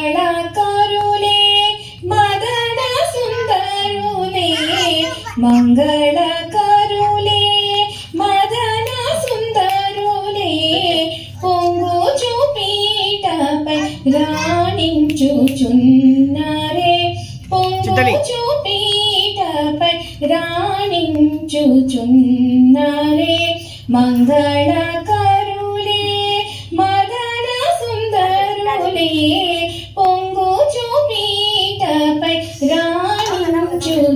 మంగళకరులే మదన సుందరులే మంగళకరులే మదన సుందరులే పొంగు చూపీటపై రాణించుచున్నారే పొంగు చూపీటపై రాణించుచున్నారే మంగళకరులే మదన సుందరులే పొంగు చూపీటపై రాణించుచున్నారే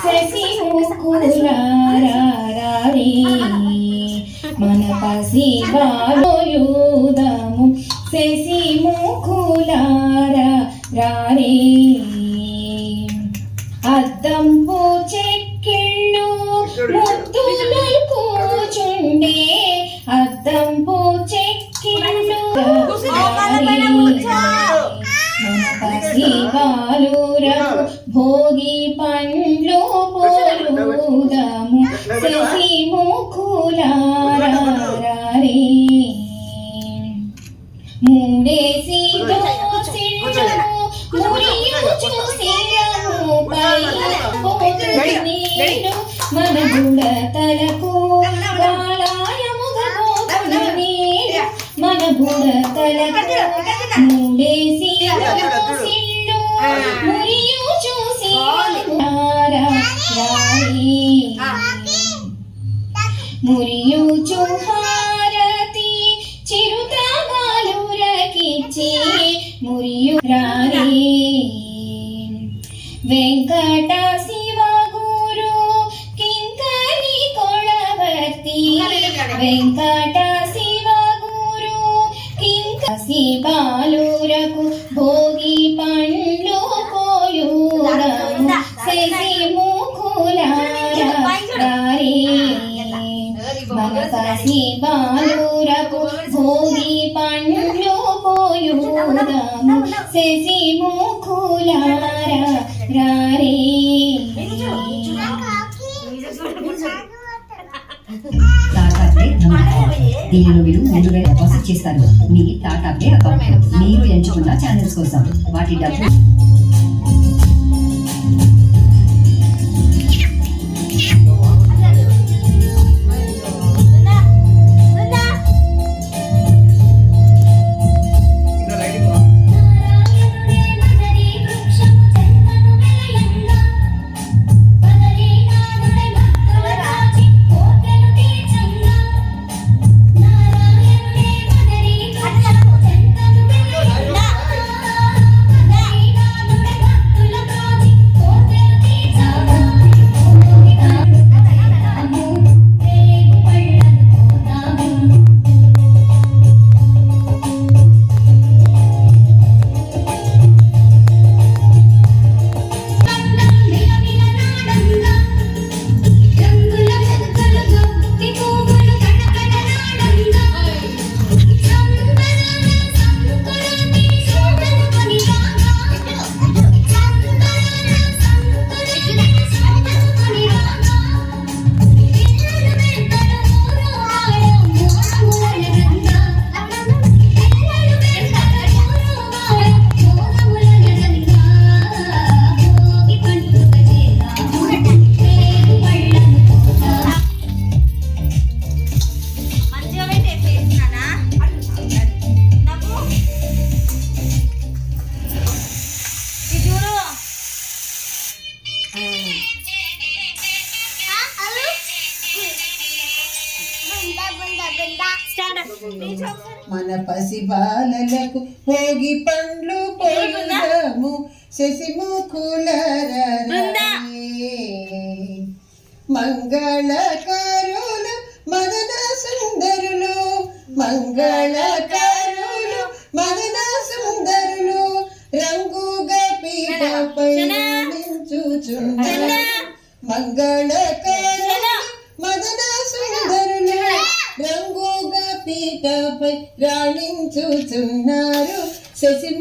శశిముఖులారారే మన పసిబాలోయుదము శశిముఖులారారే అద్దంబు చెక్కిళ్ళు ముద్దులు కూచుండే అద్దంబు చెక్కిళ్ళు మన పసిబాలురకు భోగి పండ్లు పోలుదము శశిముఖులారారే మూడేసి దోసిళ్ళు మురియుచు శిరముపై నేను మన గుడతలకు కాలాయముగబోతున్న నీరు మన గుడతలకు మూడేసి దోసిళ్ళు మురియుచు శిరముపై మురియుచు హారతి చిరుతగాలురకిచ్చి మురియురారే వెంకట శివ గురు కింకరి కొళవర్తి వెంకట శివ గురు కింకసి బాలురకు భోగి పండ్లు పోయుదము శశిముఖులారారే మన పసి బాలురకు భోగి పండ్లు పోయుదము శశిముఖులారారే దీనిలో మీరు 3,000 డిపాజిట్ చేస్తారు. మీ టాటా పే అకౌంట్ మీరు ఎంచుకున్న ఛానల్స్ కోసం వాటి డబ్బు మన పసి బాలలకు భోగి పండ్లు పోయుదము శశిముఖులారారే మంగళకారులు మదన సుందరులు మంగళకారులు మదన సుందరులు రంగుగా పీఠపై నించుచున్నారు మంగళకారులు మదన సుందరులు రంగుగా పీఠపై రాణించుచున్నారు శశిముఖులారారే